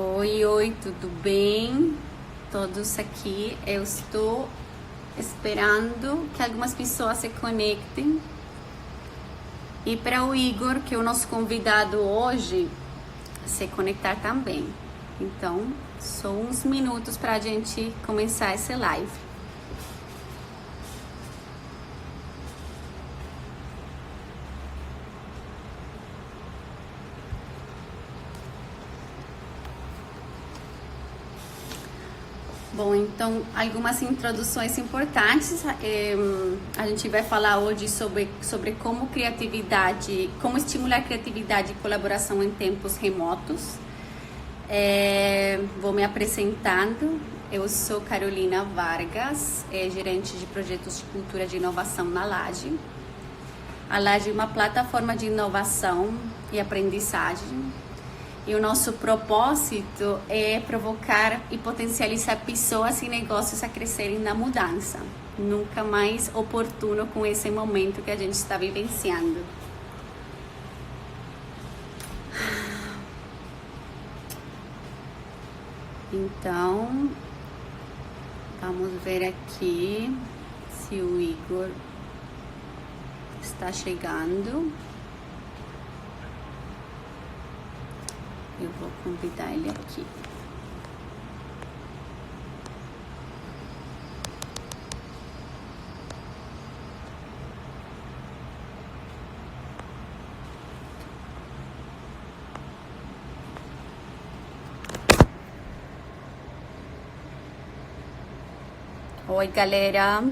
Oi, oi, tudo bem? Todos aqui. Eu estou esperando que algumas pessoas se conectem. E para o Igor, que é o nosso convidado hoje, se conectar também. Então, só uns minutos para a gente começar essa live. Bom, então, algumas introduções importantes. A gente vai falar hoje sobre como criatividade, como estimular criatividade e colaboração em tempos remotos. Vou me apresentando. Eu sou Carolina Vargas, gerente de projetos de cultura de inovação na LAGE. A LAGE é uma plataforma de inovação e aprendizagem. E o nosso propósito é provocar e potencializar pessoas e negócios a crescerem na mudança. Nunca mais oportuno com esse momento que a gente está vivenciando. Então, vamos ver aqui se o Igor está chegando. Eu vou convidar ele aqui. Oi, galera.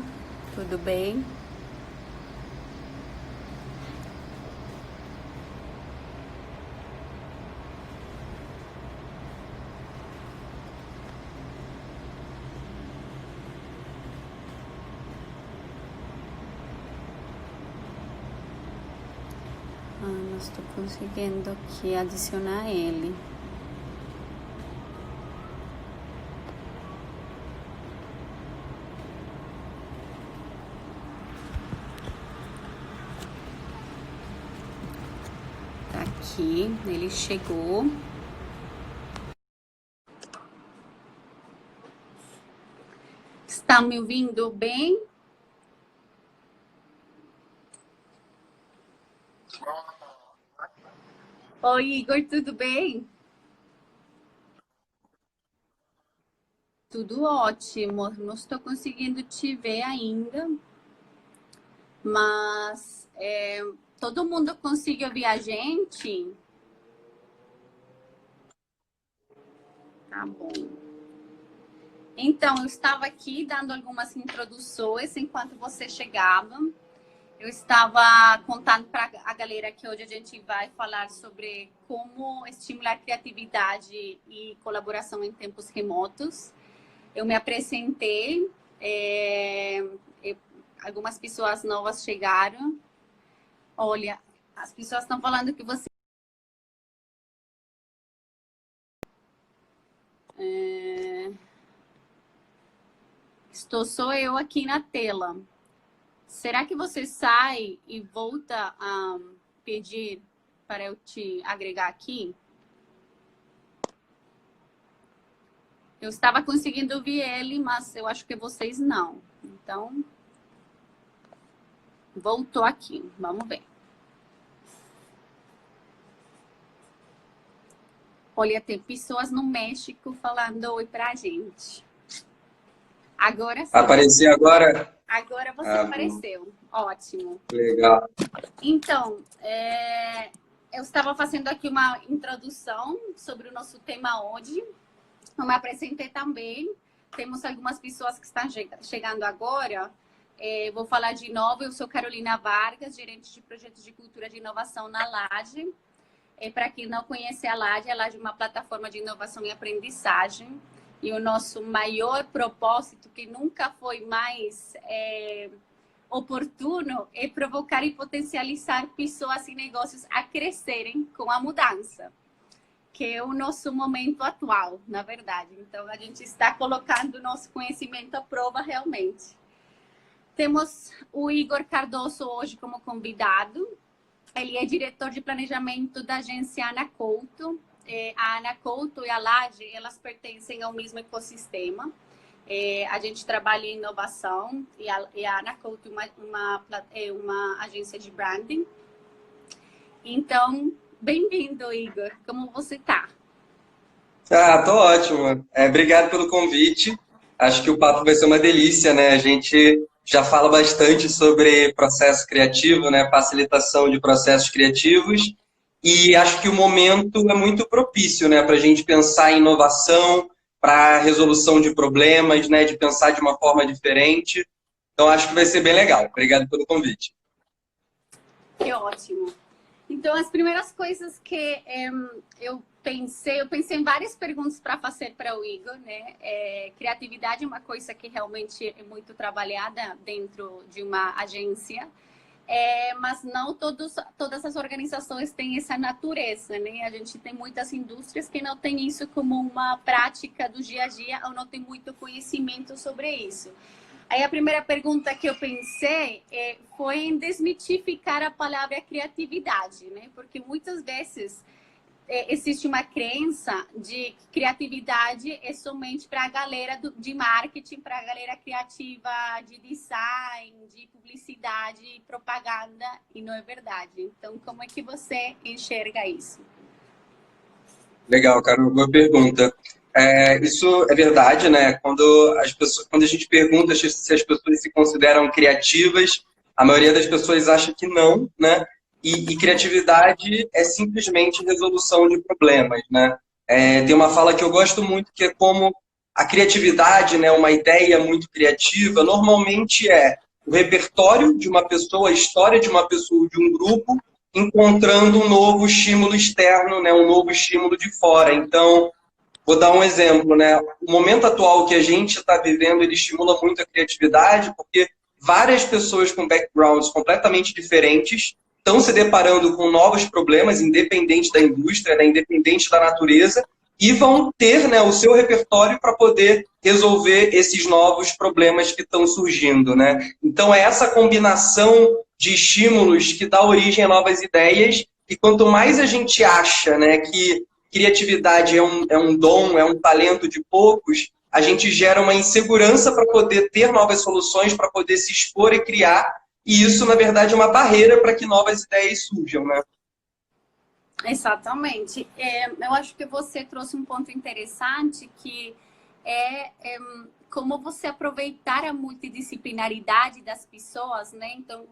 Tudo bem? Não estou conseguindo aqui adicionar ele. Tá aqui, ele chegou. Está me ouvindo bem? Oi, Igor, tudo bem? Tudo ótimo. Não estou conseguindo te ver ainda, mas todo mundo consegue ouvir a gente? Tá bom. Então, eu estava aqui dando algumas introduções enquanto você chegava. Eu estava contando para a galera que hoje a gente vai falar sobre como estimular criatividade e colaboração em tempos remotos. Eu me apresentei, algumas pessoas novas chegaram. Olha, as pessoas estão falando que você... Estou só eu aqui na tela. Será que você sai e volta a pedir para eu te agregar aqui? Eu estava conseguindo ouvir ele, mas eu acho que vocês não. Então, voltou aqui. Vamos ver. Olha, tem pessoas no México falando oi pra gente. Agora sim. Apareceu agora? Agora você apareceu. Ótimo. Legal. Então, eu estava fazendo aqui uma introdução sobre o nosso tema hoje. Eu me apresentei também. Temos algumas pessoas que estão chegando agora. Vou falar de novo. Eu sou Carolina Vargas, gerente de projetos de cultura de inovação na LAGE. Para quem não conhece a LAGE é uma plataforma de inovação e aprendizagem. E o nosso maior propósito, que nunca foi mais oportuno, é provocar e potencializar pessoas e negócios a crescerem com a mudança, que é o nosso momento atual, na verdade. Então, a gente está colocando o nosso conhecimento à prova realmente. Temos o Igor Cardoso hoje como convidado. Ele é diretor de planejamento da agência Ana Couto. a Ana Couto e a Laje, elas pertencem ao mesmo ecossistema. A gente trabalha em inovação e a Ana Couto é uma agência de branding. Então, bem-vindo, Igor. Como você está? Tô ótimo. Obrigado pelo convite. Acho que o papo vai ser uma delícia, né? A gente já fala bastante sobre processo criativo, né? Facilitação de processos criativos. E acho que o momento é muito propício, né? Para a gente pensar em inovação, para resolução de problemas, né? De pensar de uma forma diferente. Então, acho que vai ser bem legal. Obrigado pelo convite. Que ótimo. Então, as primeiras coisas que eu pensei em várias perguntas para fazer para o Igor, né? Criatividade é uma coisa que realmente é muito trabalhada dentro de uma agência, mas não todas as organizações têm essa natureza, né? A gente tem muitas indústrias que não têm isso como uma prática do dia a dia ou não tem muito conhecimento sobre isso. Aí a primeira pergunta que eu pensei foi em desmitificar a palavra criatividade, né? Porque muitas vezes existe uma crença de que criatividade é somente para a galera de marketing, para a galera criativa de design, de publicidade e propaganda, e não é verdade. Então, como é que você enxerga isso? Legal, cara, uma boa pergunta. Isso é verdade, né? Quando a gente pergunta se as pessoas se consideram criativas, a maioria das pessoas acha que não, né? E criatividade é simplesmente resolução de problemas, né? Tem uma fala que eu gosto muito que é como a criatividade, né? Uma ideia muito criativa, normalmente é o repertório de uma pessoa, a história de uma pessoa, de um grupo, encontrando um novo estímulo externo, né? Um novo estímulo de fora. Então, vou dar um exemplo, né? O momento atual que a gente está vivendo, ele estimula muito a criatividade, porque várias pessoas com backgrounds completamente diferentes estão se deparando com novos problemas, independente da indústria, né? Independente da natureza, e vão ter, né, o seu repertório para poder resolver esses novos problemas que estão surgindo, né? Então, é essa combinação de estímulos que dá origem a novas ideias, e quanto mais a gente acha, né, que criatividade é um dom, é um talento de poucos, a gente gera uma insegurança para poder ter novas soluções, para poder se expor e criar, e isso, na verdade, é uma barreira para que novas ideias surjam, né? Exatamente. Eu acho que você trouxe um ponto interessante que é como você aproveitar a multidisciplinaridade das pessoas, né? Então,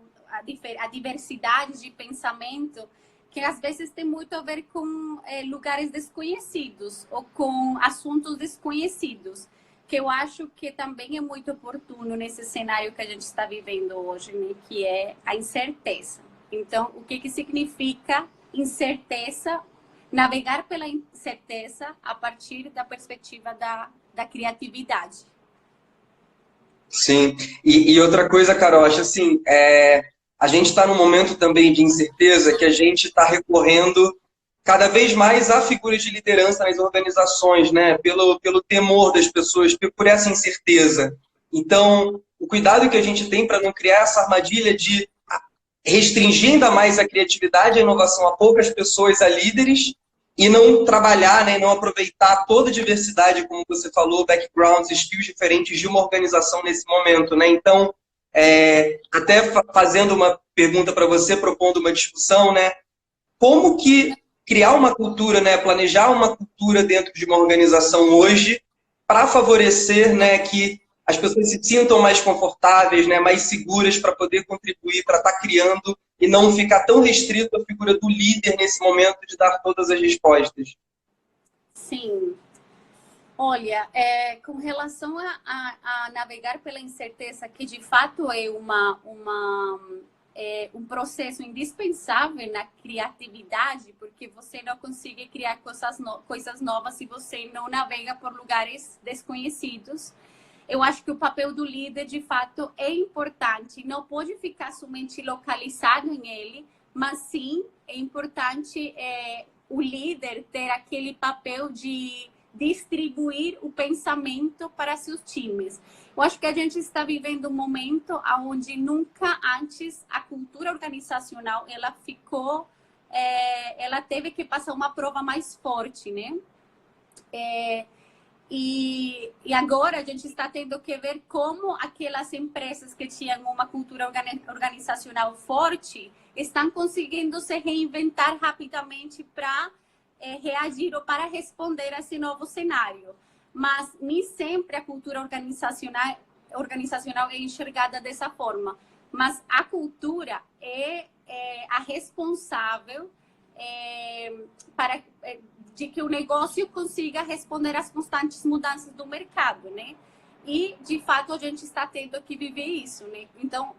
a diversidade de pensamento, que às vezes tem muito a ver com lugares desconhecidos ou com assuntos desconhecidos, que eu acho que também é muito oportuno nesse cenário que a gente está vivendo hoje, né? Que é a incerteza. Então, o que significa incerteza, navegar pela incerteza a partir da perspectiva da criatividade? Sim. E outra coisa, Carol, acho assim, a gente está num momento também de incerteza que a gente está recorrendo cada vez mais a figuras de liderança nas organizações, né? Pelo temor das pessoas, por essa incerteza. Então, o cuidado que a gente tem para não criar essa armadilha de restringir ainda mais a criatividade e a inovação a poucas pessoas, a líderes, e não trabalhar, né, não aproveitar toda a diversidade, como você falou, backgrounds, skills diferentes de uma organização nesse momento, né? Então, até fazendo uma pergunta para você, propondo uma discussão, né? Como que criar uma cultura, né, planejar uma cultura dentro de uma organização hoje para favorecer, né, que as pessoas se sintam mais confortáveis, né, mais seguras para poder contribuir, para estar criando e não ficar tão restrito à figura do líder nesse momento de dar todas as respostas. Sim. Olha, com relação a navegar pela incerteza, que de fato é um processo indispensável na criatividade, porque você não consegue criar coisas novas se você não navega por lugares desconhecidos. Eu acho que o papel do líder, de fato, é importante. Não pode ficar somente localizado em ele, mas sim é importante o líder ter aquele papel de distribuir o pensamento para seus times. Eu acho que a gente está vivendo um momento onde nunca antes a cultura organizacional ela ficou ela teve que passar uma prova mais forte, né? E agora a gente está tendo que ver como aquelas empresas que tinham uma cultura organizacional forte estão conseguindo se reinventar rapidamente para reagir ou para responder a esse novo cenário. Mas nem sempre a cultura organizacional é enxergada dessa forma. Mas a cultura é a responsável de que o negócio consiga responder às constantes mudanças do mercado, né? E, de fato, a gente está tendo que viver isso, né? Então,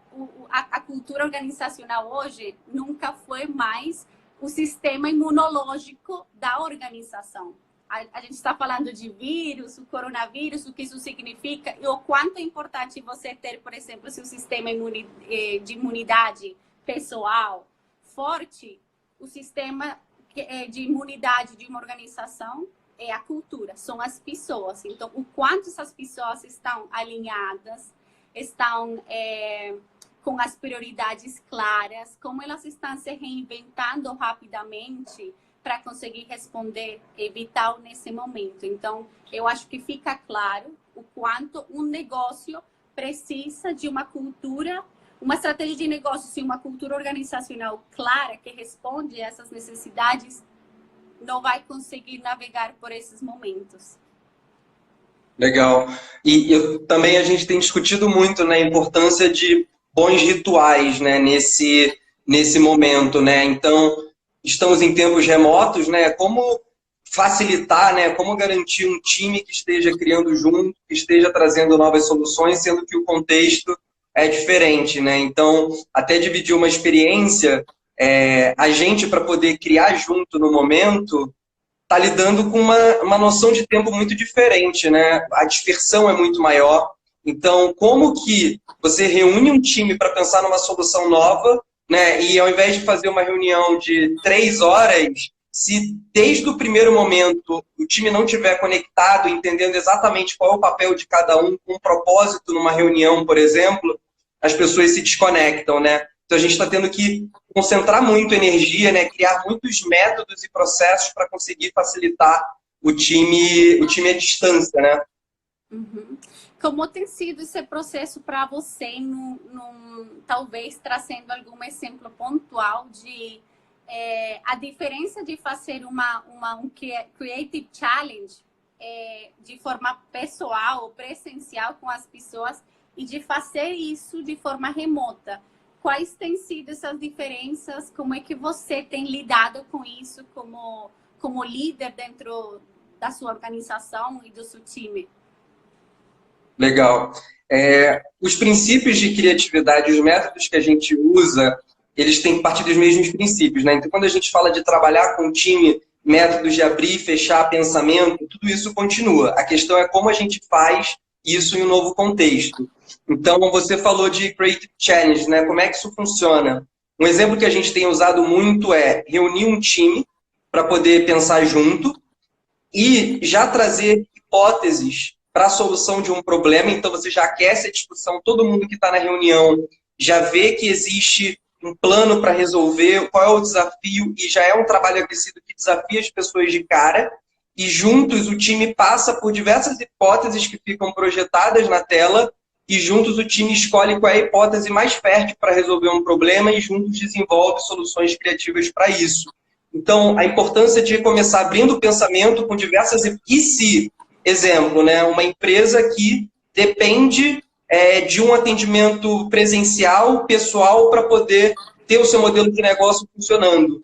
a cultura organizacional hoje nunca foi mais o sistema imunológico da organização. A gente está falando de vírus, o coronavírus, o que isso significa e o quanto é importante você ter, por exemplo, seu sistema de imunidade pessoal forte. O sistema de imunidade de uma organização é a cultura, são as pessoas. Então, o quanto essas pessoas estão alinhadas, estão com as prioridades claras, como elas estão se reinventando rapidamente para conseguir responder vital nesse momento. Então, eu acho que fica claro o quanto um negócio precisa de uma cultura, uma estratégia de negócio, sim, uma cultura organizacional clara que responde a essas necessidades, não vai conseguir navegar por esses momentos. Legal. E também a gente tem discutido muito, né, a importância de bons rituais, né, nesse momento, né? Então, estamos em tempos remotos, né? Como facilitar, né? Como garantir um time que esteja criando junto, que esteja trazendo novas soluções, sendo que o contexto é diferente, né? Então, até dividir uma experiência, a gente, para poder criar junto no momento, está lidando com uma noção de tempo muito diferente, né? A dispersão é muito maior. Então, como que você reúne um time para pensar numa solução nova, né? E ao invés de fazer uma reunião de 3 horas, se desde o primeiro momento o time não estiver conectado, entendendo exatamente qual é o papel de cada um, com um propósito numa reunião, por exemplo, as pessoas se desconectam, né? Então a gente está tendo que concentrar muito energia, né? Criar muitos métodos e processos para conseguir facilitar o time à distância, né? Uhum. Como tem sido esse processo para você, talvez trazendo algum exemplo pontual de a diferença de fazer um Creative Challenge de forma pessoal ou presencial com as pessoas e de fazer isso de forma remota? Quais têm sido essas diferenças? Como é que você tem lidado com isso como líder dentro da sua organização e do seu time? Legal. Os princípios de criatividade, os métodos que a gente usa, eles têm que partir dos mesmos princípios, né? Então, quando a gente fala de trabalhar com o time, métodos de abrir e fechar pensamento, tudo isso continua. A questão é como a gente faz isso em um novo contexto. Então, você falou de Creative Challenge, né? Como é que isso funciona? Um exemplo que a gente tem usado muito é reunir um time para poder pensar junto e já trazer hipóteses para a solução de um problema. Então, você já aquece a discussão, todo mundo que está na reunião já vê que existe um plano para resolver, qual é o desafio, e já é um trabalho aquecido que desafia as pessoas de cara, e juntos o time passa por diversas hipóteses que ficam projetadas na tela, e juntos o time escolhe qual é a hipótese mais fértil para resolver um problema, e juntos desenvolve soluções criativas para isso. Então, a importância de começar abrindo o pensamento com diversas... E se, exemplo, né, uma empresa que depende de um atendimento presencial, pessoal, para poder ter o seu modelo de negócio funcionando.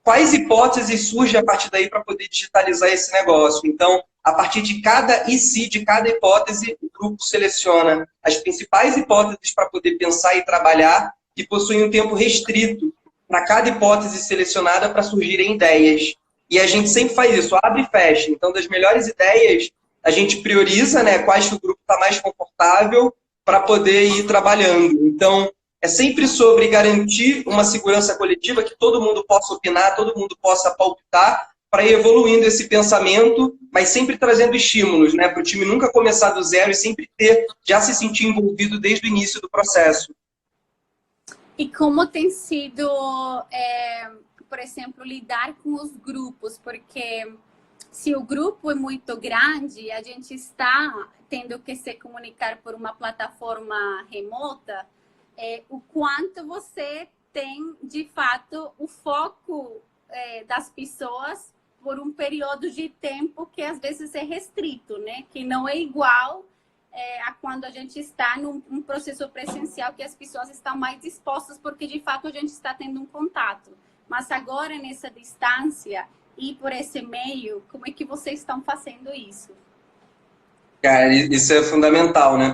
Quais hipóteses surgem a partir daí para poder digitalizar esse negócio? Então, a partir de cada IC, de cada hipótese, o grupo seleciona as principais hipóteses para poder pensar e trabalhar e possuem um tempo restrito para cada hipótese selecionada para surgirem ideias. E a gente sempre faz isso, abre e fecha. Então, das melhores ideias, a gente prioriza, né, quais que o grupo está mais confortável para poder ir trabalhando. Então, é sempre sobre garantir uma segurança coletiva, que todo mundo possa opinar, todo mundo possa palpitar, para ir evoluindo esse pensamento, mas sempre trazendo estímulos, né, para o time nunca começar do zero e sempre já se sentir envolvido desde o início do processo. E como tem sido por exemplo, lidar com os grupos, porque se o grupo é muito grande, a gente está tendo que se comunicar por uma plataforma remota, o quanto você tem, de fato, o foco das pessoas por um período de tempo que às vezes é restrito, né? Que não é igual a quando a gente está num processo presencial, que as pessoas estão mais dispostas, porque de fato a gente está tendo um contato. Mas agora, nessa distância e por esse meio, como é que vocês estão fazendo isso? Cara, isso é fundamental, né?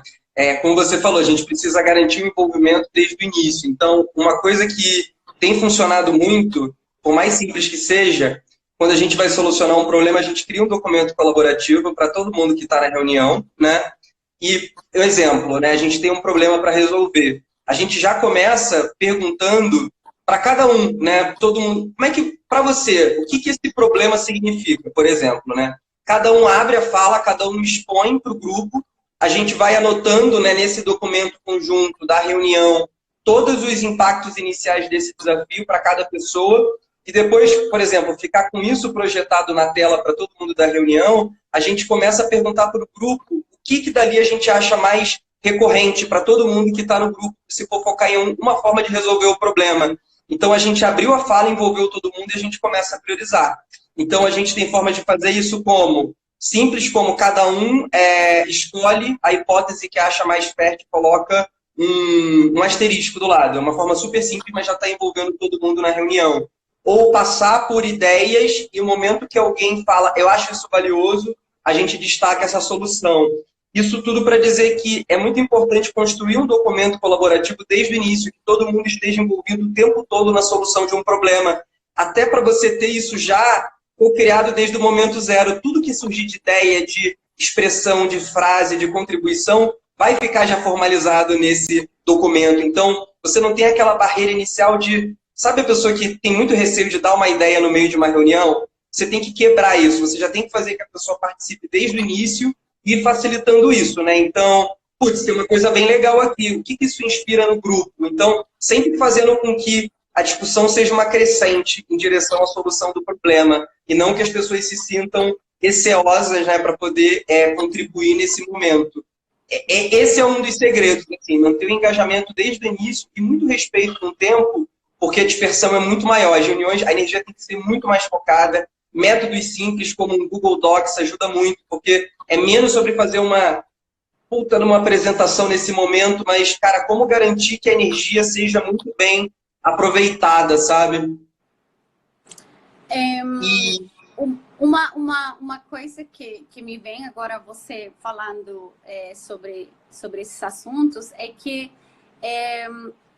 Como você falou, a gente precisa garantir o envolvimento desde o início. Então, uma coisa que tem funcionado muito, por mais simples que seja, quando a gente vai solucionar um problema, a gente cria um documento colaborativo para todo mundo que está na reunião, né? E, um exemplo, né? A gente tem um problema para resolver. A gente já começa perguntando para cada um, né? Todo mundo, como é que, para você, o que esse problema significa, por exemplo, né? Cada um abre a fala, cada um expõe para o grupo, a gente vai anotando, né, nesse documento conjunto da reunião todos os impactos iniciais desse desafio para cada pessoa, e depois, por exemplo, ficar com isso projetado na tela para todo mundo da reunião, a gente começa a perguntar para o grupo o que dali a gente acha mais recorrente para todo mundo que está no grupo, se for focar em uma forma de resolver o problema. Então, a gente abriu a fala, envolveu todo mundo e a gente começa a priorizar. Então, a gente tem forma de fazer isso como simples, como cada um escolhe a hipótese que acha mais fértil e coloca um asterisco do lado. É uma forma super simples, mas já está envolvendo todo mundo na reunião. Ou passar por ideias e no momento que alguém fala, eu acho isso valioso, a gente destaca essa solução. Isso tudo para dizer que é muito importante construir um documento colaborativo desde o início, que todo mundo esteja envolvido o tempo todo na solução de um problema. Até para você ter isso já criado desde o momento zero. Tudo que surgir de ideia, de expressão, de frase, de contribuição, vai ficar já formalizado nesse documento. Então, você não tem aquela barreira inicial de... Sabe a pessoa que tem muito receio de dar uma ideia no meio de uma reunião? Você tem que quebrar isso. Você já tem que fazer que a pessoa participe desde o início e facilitando isso, né? Então, putz, tem uma coisa bem legal aqui. O que isso inspira no grupo? Então, sempre fazendo com que a discussão seja uma crescente em direção à solução do problema e não que as pessoas se sintam receosas, né, para poder contribuir nesse momento. Esse é um dos segredos, assim, manter o engajamento desde o início e muito respeito com o tempo, porque a dispersão é muito maior. As reuniões, a energia tem que ser muito mais focada. Métodos simples como o Google Docs ajuda muito, porque é menos sobre fazer uma apresentação nesse momento, mas, cara, como garantir que a energia seja muito bem aproveitada, sabe? Uma coisa que me vem agora, você falando sobre esses assuntos, é que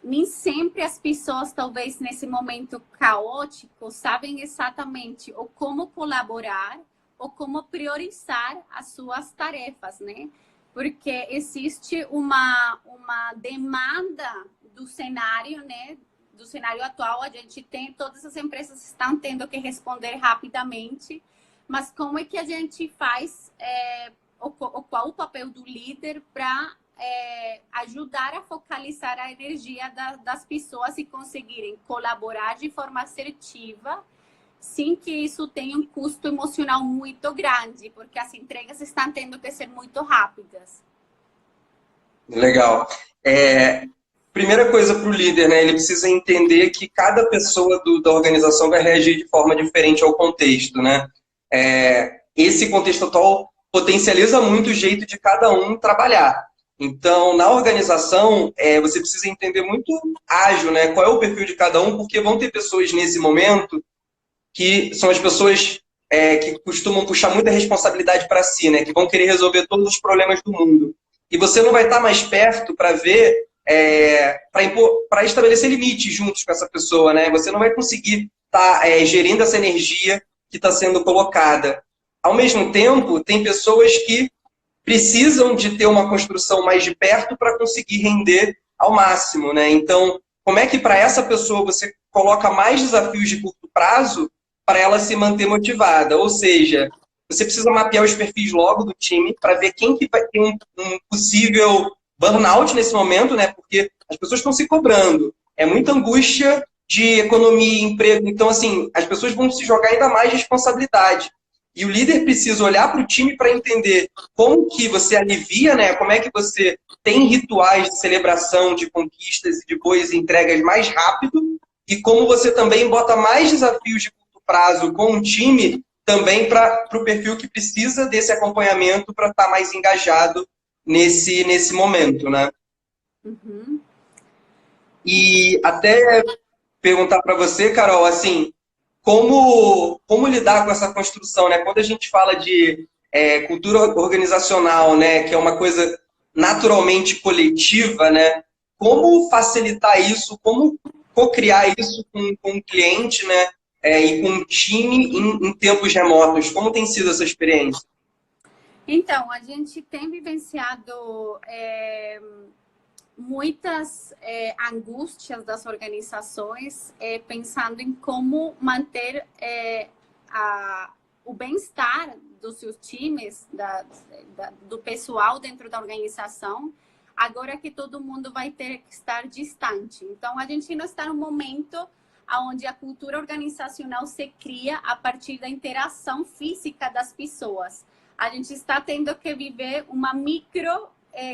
nem sempre as pessoas, talvez nesse momento caótico, sabem exatamente ou como colaborar ou como priorizar as suas tarefas, né? Porque existe uma demanda do cenário, né? Do cenário atual, a gente tem, todas as empresas estão tendo que responder rapidamente, mas como é que a gente faz, qual o papel do líder para ajudar a focalizar a energia das pessoas e conseguirem colaborar de forma assertiva, sem que isso tenha um custo emocional muito grande, porque as entregas estão tendo que ser muito rápidas. Legal. Primeira coisa para o líder, né? Ele precisa entender que cada pessoa da organização vai reagir de forma diferente ao contexto, né? Esse contexto atual potencializa muito o jeito de cada um trabalhar. Então, na organização, você precisa entender muito ágil, né? Qual é o perfil de cada um, porque vão ter pessoas nesse momento que são as pessoas que costumam puxar muita responsabilidade para si, né? Que vão querer resolver todos os problemas do mundo. E você não vai estar mais perto para ver, para estabelecer limites juntos com essa pessoa, né? Você não vai conseguir estar gerindo essa energia que está sendo colocada. Ao mesmo tempo, tem pessoas que precisam de ter uma construção mais de perto para conseguir render ao máximo, né? Então, como é que para essa pessoa você coloca mais desafios de curto prazo para ela se manter motivada? Ou seja, você precisa mapear os perfis logo do time para ver quem que vai ter um possível burnout nesse momento, né? Porque as pessoas estão se cobrando. É muita angústia de economia, emprego. Então, assim, as pessoas vão se jogar ainda mais responsabilidade. E o líder precisa olhar para o time para entender como que você alivia, né? Como é que você tem rituais de celebração, de conquistas e de boas entregas mais rápido, e como você também bota mais desafios de curto prazo com o time também para o perfil que precisa desse acompanhamento para estar mais engajado nesse momento, né? Uhum. E até perguntar para você, Carol, assim, como lidar com essa construção, né? Quando a gente fala de cultura organizacional, né, que é uma coisa naturalmente coletiva, né? Como facilitar isso? Como co-criar isso com o cliente, né? E com o time em tempos remotos? Como tem sido essa experiência? Então, a gente tem vivenciado muitas angústias das organizações pensando em como manter o bem-estar dos seus times, do pessoal dentro da organização, agora que todo mundo vai ter que estar distante. Então, a gente não está no momento onde a cultura organizacional se cria a partir da interação física das pessoas. A gente está tendo que viver uma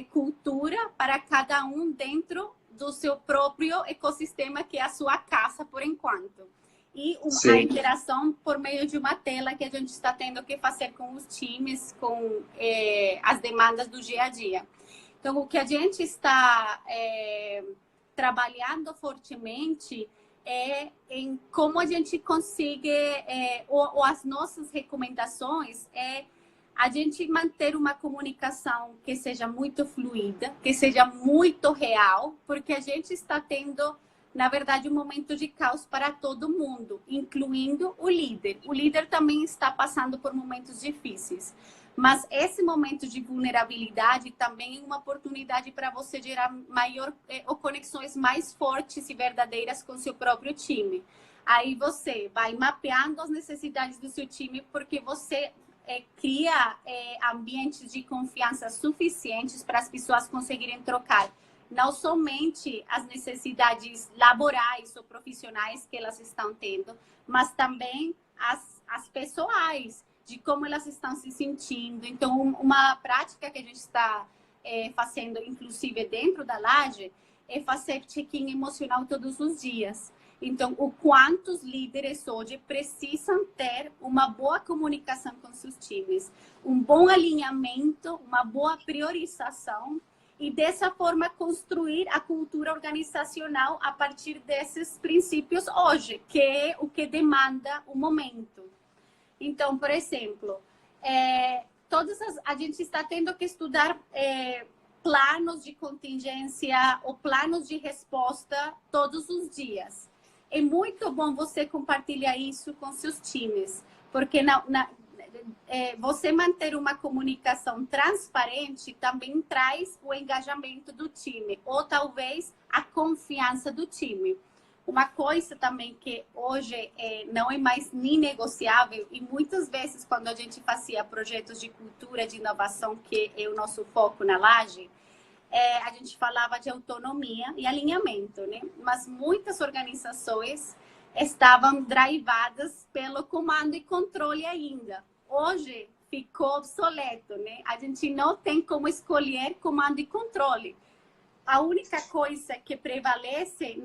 cultura para cada um dentro do seu próprio ecossistema, que é a sua casa, por enquanto. E a interação por meio de uma tela que a gente está tendo que fazer com os times, com as demandas do dia a dia. Então, o que a gente está trabalhando fortemente em como a gente consiga, ou as nossas recomendações a gente manter uma comunicação que seja muito fluida, que seja muito real, porque a gente está tendo, na verdade, um momento de caos para todo mundo, incluindo o líder. O líder também está passando por momentos difíceis. Mas esse momento de vulnerabilidade também é uma oportunidade para você gerar ou conexões mais fortes e verdadeiras com seu próprio time. Aí você vai mapeando as necessidades do seu time, porque você cria ambientes de confiança suficientes para as pessoas conseguirem trocar não somente as necessidades laborais ou profissionais que elas estão tendo, mas também as pessoais, de como elas estão se sentindo. Então, uma prática que a gente está fazendo, inclusive dentro da Laje, é fazer check-in emocional todos os dias. Então, o quanto os líderes hoje precisam ter uma boa comunicação com seus times, um bom alinhamento, uma boa priorização e, dessa forma, construir a cultura organizacional a partir desses princípios hoje, que é o que demanda o momento. Então, por exemplo, a gente está tendo que estudar planos de contingência ou planos de resposta todos os dias. É muito bom você compartilhar isso com seus times, porque você manter uma comunicação transparente também traz o engajamento do time, ou talvez a confiança do time. Uma coisa também que hoje não é mais nem negociável, e muitas vezes quando a gente fazia projetos de cultura, de inovação, que é o nosso foco na Laje, a gente falava de autonomia e alinhamento, né? Mas muitas organizações estavam drivadas pelo comando e controle ainda. Hoje ficou obsoleto, né? A gente não tem como escolher comando e controle. A única coisa que prevalece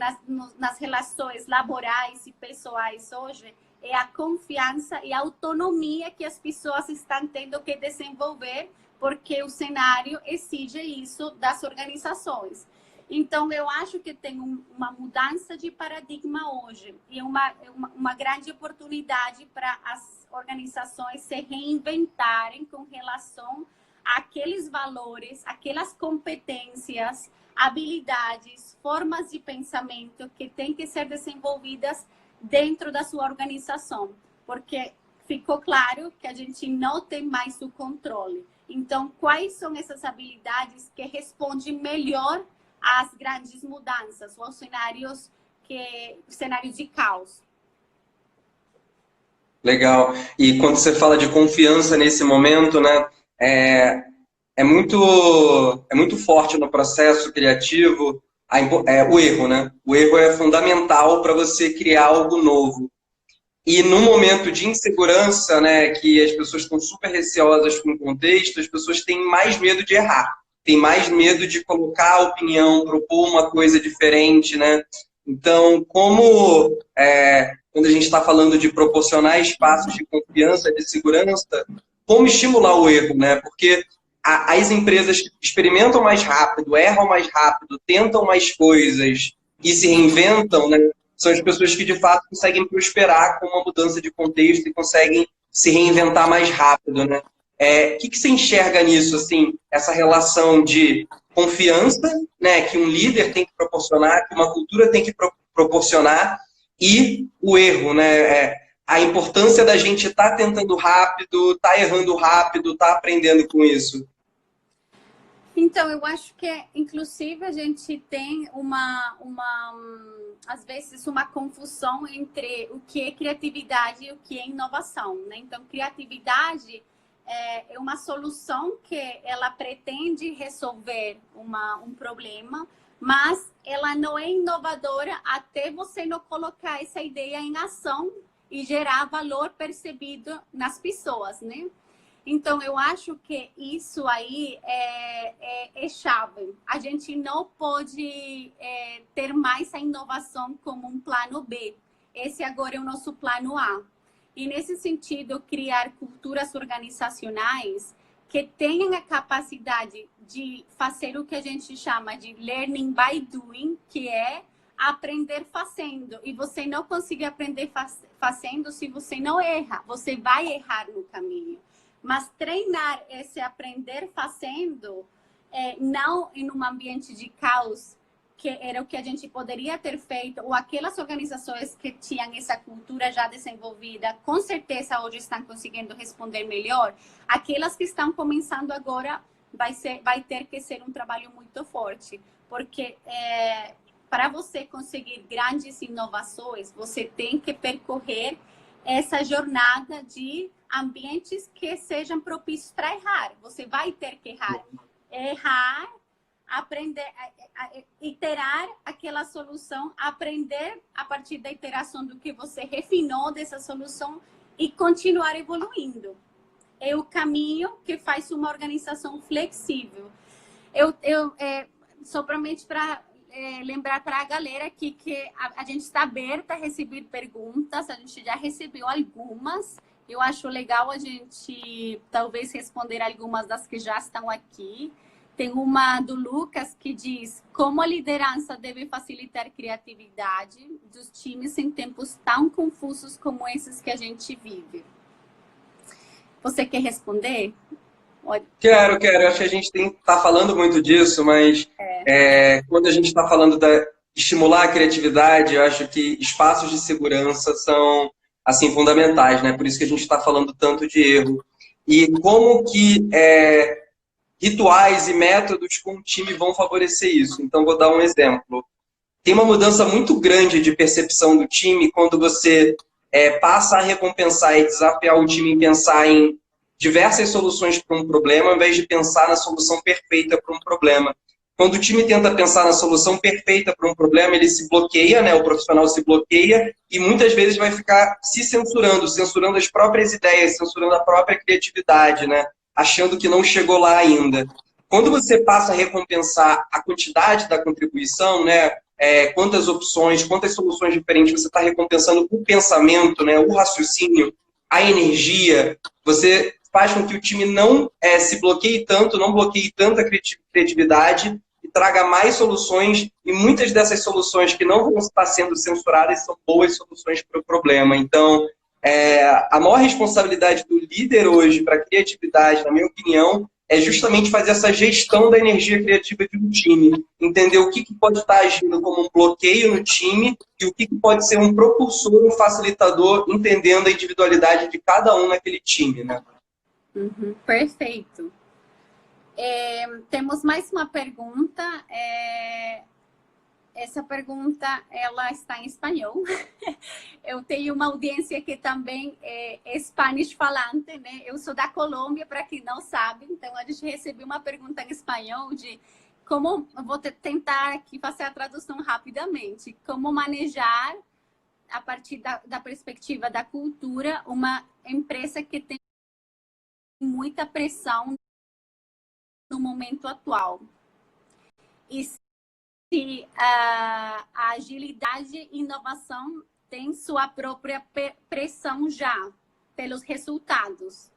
nas relações laborais e pessoais hoje é a confiança e a autonomia que as pessoas estão tendo que desenvolver, porque o cenário exige isso das organizações. Então, eu acho que tem uma mudança de paradigma hoje e uma grande oportunidade para as organizações se reinventarem com relação àqueles valores, aquelas competências, habilidades, formas de pensamento que têm que ser desenvolvidas dentro da sua organização, porque ficou claro que a gente não tem mais o controle. Então, quais são essas habilidades que respondem melhor às grandes mudanças ou aos cenários de caos? Legal. E quando você fala de confiança nesse momento, né, é muito forte no processo criativo o erro, né? O erro é fundamental para você criar algo novo. E num momento de insegurança, né, que as pessoas estão super receosas com o contexto, as pessoas têm mais medo de errar, têm mais medo de colocar a opinião, propor uma coisa diferente, né? Então, quando a gente está falando de proporcionar espaços de confiança, de segurança, como estimular o erro, né? Porque as empresas experimentam mais rápido, erram mais rápido, tentam mais coisas e se reinventam, né? São as pessoas que, de fato, conseguem prosperar com uma mudança de contexto e conseguem se reinventar mais rápido, né? O que você enxerga nisso, assim, essa relação de confiança, né, que um líder tem que proporcionar, que uma cultura tem que proporcionar, e o erro, né? A importância da gente estar tentando rápido, estar errando rápido, estar aprendendo com isso. Então, eu acho que, inclusive, a gente tem às vezes, uma confusão entre o que é criatividade e o que é inovação, né? Então, criatividade é uma solução que ela pretende resolver um problema, mas ela não é inovadora até você não colocar essa ideia em ação e gerar valor percebido nas pessoas, né? Então, eu acho que isso aí é chave. A gente não pode ter mais a inovação como um plano B. Esse agora é o nosso plano A. E, nesse sentido, criar culturas organizacionais que tenham a capacidade de fazer o que a gente chama de learning by doing, que é aprender fazendo. E você não consegue aprender fazendo se você não erra. Você vai errar no caminho. Mas treinar esse aprender fazendo, não em um ambiente de caos, que era o que a gente poderia ter feito, ou aquelas organizações que tinham essa cultura já desenvolvida, com certeza hoje estão conseguindo responder melhor. Aquelas que estão começando agora, vai ter que ser um trabalho muito forte, porque para você conseguir grandes inovações, você tem que percorrer essa jornada de ambientes que sejam propícios para errar. Você vai ter que errar, aprender, iterar aquela solução, aprender a partir da iteração do que você refinou dessa solução e continuar evoluindo. É o caminho que faz uma organização flexível. Somente para lembrar para a galera aqui que a gente está aberta a receber perguntas, a gente já recebeu algumas. Eu acho legal a gente talvez responder algumas das que já estão aqui. Tem uma do Lucas que diz: como a liderança deve facilitar a criatividade dos times em tempos tão confusos como esses que a gente vive? Você quer responder? Quero. Eu acho que a gente tá falando muito disso, mas quando a gente está falando de estimular a criatividade, eu acho que espaços de segurança são assim fundamentais, né? Por isso que a gente está falando tanto de erro. E como que rituais e métodos com o time vão favorecer isso. Então, vou dar um exemplo. Tem uma mudança muito grande de percepção do time quando você passa a recompensar e desafiar o time em pensar em diversas soluções para um problema, ao invés de pensar na solução perfeita para um problema. Quando o time tenta pensar na solução perfeita para um problema, ele se bloqueia, né? O profissional se bloqueia e muitas vezes vai ficar se censurando as próprias ideias, censurando a própria criatividade, né? Achando que não chegou lá ainda. Quando você passa a recompensar a quantidade da contribuição, né? Quantas opções, quantas soluções diferentes você está recompensando o pensamento, né? O raciocínio, a energia, você faz com que o time não se bloqueie tanto, não bloqueie tanta criatividade e traga mais soluções, e muitas dessas soluções que não vão estar sendo censuradas são boas soluções para o problema. Então, a maior responsabilidade do líder hoje para a criatividade, na minha opinião, é justamente fazer essa gestão da energia criativa de um time, entender o que pode estar agindo como um bloqueio no time e o que pode ser um propulsor, um facilitador, entendendo a individualidade de cada um naquele time, né? Uhum, perfeito. Temos mais uma pergunta. Essa pergunta, ela está em espanhol. Eu tenho uma audiência que também é Spanish falante, né? Eu sou da Colômbia, para quem não sabe. Então, a gente recebeu uma pergunta em espanhol de como eu vou tentar aqui fazer a tradução rapidamente, como manejar a partir da perspectiva da cultura uma empresa que tem muita pressão no momento atual. E se a agilidade e inovação tem sua própria pressão já pelos resultados.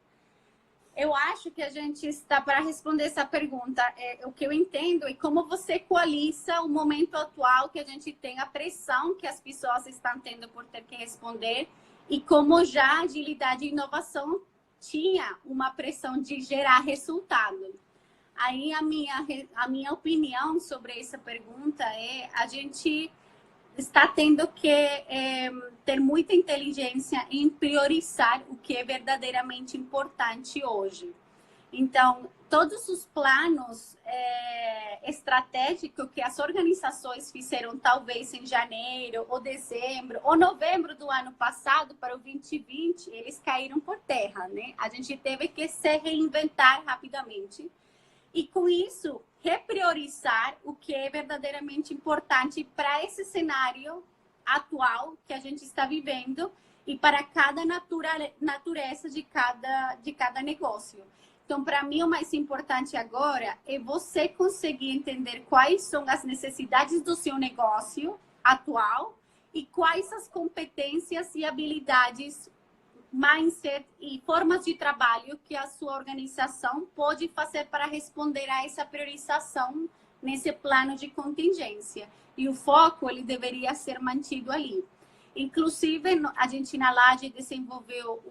Eu acho que a gente está para responder essa pergunta. O que eu entendo é como você equaliza o momento atual que a gente tem, a pressão que as pessoas estão tendo por ter que responder, e como já a agilidade e inovação tinha uma pressão de gerar resultado. Aí a minha opinião sobre essa pergunta é: a gente está tendo que ter muita inteligência em priorizar o que é verdadeiramente importante hoje. Então, todos os planos estratégicos que as organizações fizeram, talvez em janeiro, ou dezembro, ou novembro do ano passado, para o 2020, eles caíram por terra, né? A gente teve que se reinventar rapidamente. E, com isso, repriorizar o que é verdadeiramente importante para esse cenário atual que a gente está vivendo e para cada natureza de cada negócio. Então, para mim, o mais importante agora é você conseguir entender quais são as necessidades do seu negócio atual e quais as competências e habilidades, mindset e formas de trabalho que a sua organização pode fazer para responder a essa priorização nesse plano de contingência. E o foco, ele deveria ser mantido ali. Inclusive, a gente na Laje desenvolveu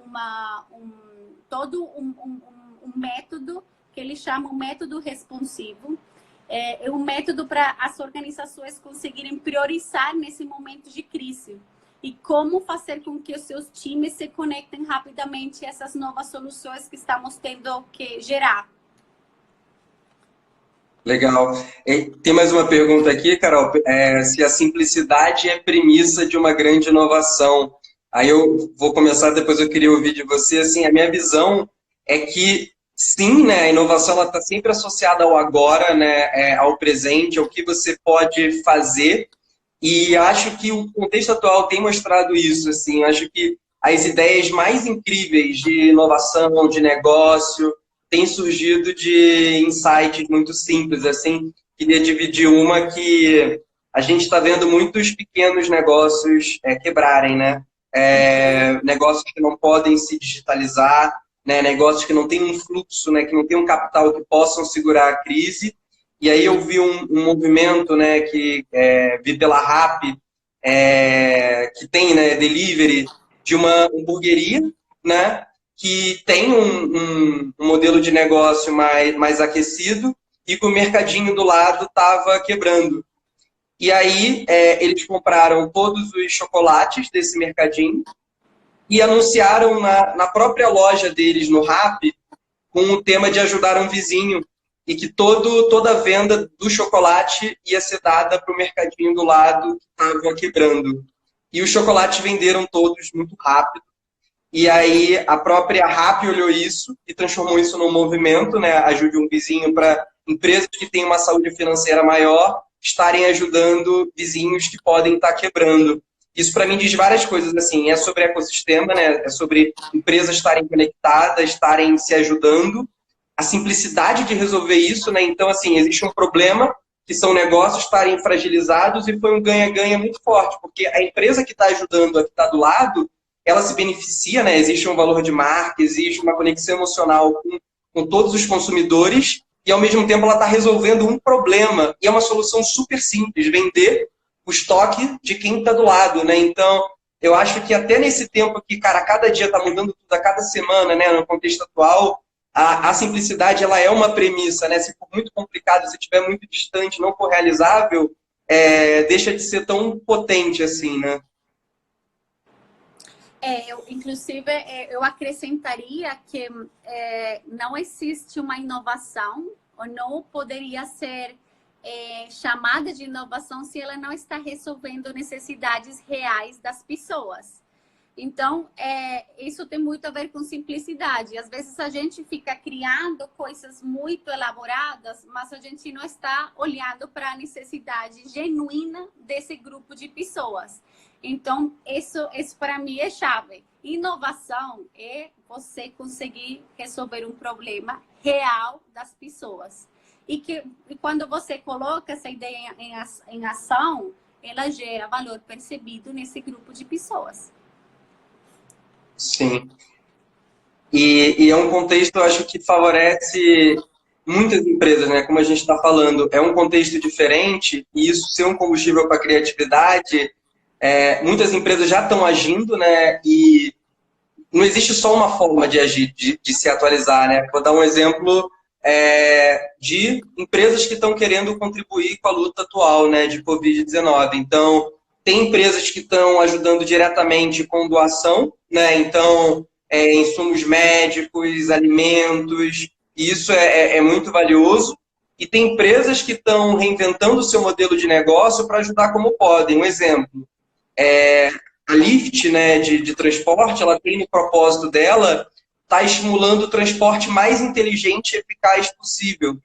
todo um método que ele chama o método responsivo. É um método para as organizações conseguirem priorizar nesse momento de crise. E como fazer com que os seus times se conectem rapidamente a essas novas soluções que estamos tendo que gerar. Legal. Tem mais uma pergunta aqui, Carol. Se a simplicidade é premissa de uma grande inovação. Aí eu vou começar, depois eu queria ouvir de você. Assim, a minha visão é que, sim, né, a inovação está sempre associada ao agora, né, ao presente, ao que você pode fazer. E acho que o contexto atual tem mostrado isso, assim, acho que as ideias mais incríveis de inovação, de negócio, têm surgido de insights muito simples, assim, queria dividir uma que a gente está vendo muitos pequenos negócios quebrarem, né? Negócios que não podem se digitalizar, né? Negócios que não têm um fluxo, né? Que não têm um capital que possam segurar a crise. E aí eu vi um movimento, né, que vi pela Rappi, que tem, né, delivery de uma hamburgueria, né, que tem um modelo de negócio mais aquecido e que o mercadinho do lado estava quebrando. E aí eles compraram todos os chocolates desse mercadinho e anunciaram na própria loja deles no Rappi com o tema de ajudar um vizinho, e que toda a venda do chocolate ia ser dada para o mercadinho do lado que estava quebrando. E os chocolates venderam todos muito rápido. E aí a própria Rappi olhou isso e transformou isso num movimento, né? Ajude um vizinho, para empresas que têm uma saúde financeira maior estarem ajudando vizinhos que podem estar quebrando. Isso, para mim, diz várias coisas, assim, é sobre ecossistema, né? É sobre empresas estarem conectadas, estarem se ajudando, a simplicidade de resolver isso, né? Então, assim, existe um problema, que são negócios estarem fragilizados, e foi um ganha-ganha muito forte, porque a empresa que está ajudando a que está do lado, ela se beneficia, né? Existe um valor de marca, existe uma conexão emocional com todos os consumidores, e ao mesmo tempo ela está resolvendo um problema, e é uma solução super simples, vender o estoque de quem está do lado, né? Então, eu acho que até nesse tempo que, cara, cada dia está mudando tudo, a cada semana, né, no contexto atual, a simplicidade, ela é uma premissa, né? Se for muito complicado, se estiver muito distante, não for realizável, deixa de ser tão potente assim, né? Inclusive, eu acrescentaria que não existe uma inovação, ou não poderia ser chamada de inovação se ela não está resolvendo necessidades reais das pessoas. Então, isso tem muito a ver com simplicidade. Às vezes a gente fica criando coisas muito elaboradas, mas a gente não está olhando para a necessidade genuína desse grupo de pessoas. Então, isso para mim é chave. Inovação é você conseguir resolver um problema real das pessoas. E quando você coloca essa ideia em ação, ela gera valor percebido nesse grupo de pessoas. Sim. E é um contexto, eu acho, que favorece muitas empresas, né? Como a gente está falando, é um contexto diferente e isso ser um combustível para a criatividade, muitas empresas já estão agindo, né? E não existe só uma forma de agir, de se atualizar, né? Vou dar um exemplo de empresas que estão querendo contribuir com a luta atual, né, de Covid-19. Então, tem empresas que estão ajudando diretamente com doação, né? Então, insumos médicos, alimentos, e isso é muito valioso. E tem empresas que estão reinventando o seu modelo de negócio para ajudar como podem. Um exemplo, a Lyft, né, de transporte, ela tem no propósito dela estar estimulando o transporte mais inteligente e eficaz possível.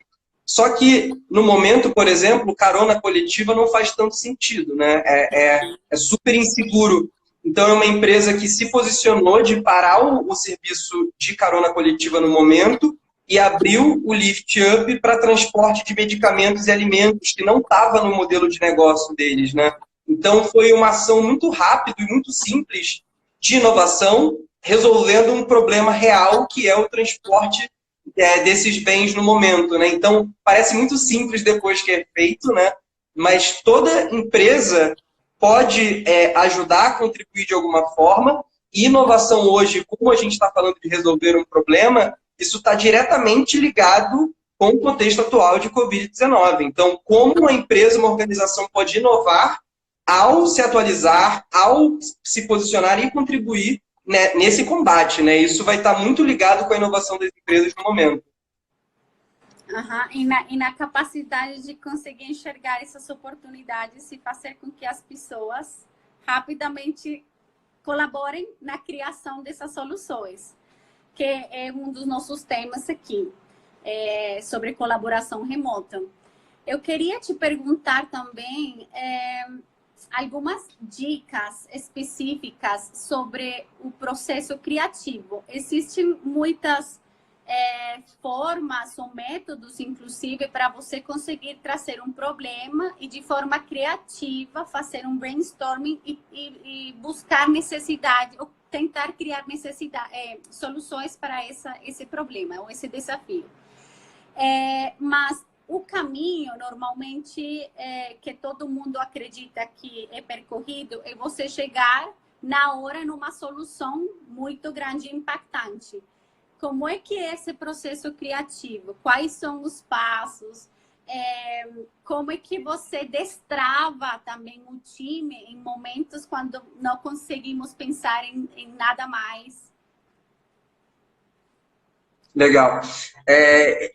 Só que, no momento, por exemplo, carona coletiva não faz tanto sentido, né? É super inseguro. Então, é uma empresa que se posicionou de parar o serviço de carona coletiva no momento e abriu o Lyft Up para transporte de medicamentos e alimentos, que não estava no modelo de negócio deles, né? Então, foi uma ação muito rápida e muito simples de inovação, resolvendo um problema real, que é o transporte desses bens no momento, né? Então, parece muito simples depois que é feito, né? Mas toda empresa pode ajudar a contribuir de alguma forma. E inovação hoje, como a gente está falando de resolver um problema, isso está diretamente ligado com o contexto atual de Covid-19. Então, como uma empresa, uma organização pode inovar ao se atualizar, ao se posicionar e contribuir, né, nesse combate, né? Isso vai estar muito ligado com a inovação das empresas no momento. Uhum. E na capacidade de conseguir enxergar essas oportunidades e fazer com que as pessoas rapidamente colaborem na criação dessas soluções, que é um dos nossos temas aqui, sobre colaboração remota. Eu queria te perguntar também algumas dicas específicas sobre o processo criativo. Existem muitas formas ou métodos, inclusive, para você conseguir trazer um problema e, de forma criativa, fazer um brainstorming e buscar necessidade, ou tentar criar soluções para esse problema ou esse desafio. Mas o caminho, normalmente, que todo mundo acredita que é percorrido, é você chegar na hora numa solução muito grande e impactante. Como é que é esse processo criativo? Quais são os passos? Como é que você destrava também o time em momentos quando não conseguimos pensar em nada mais? Legal.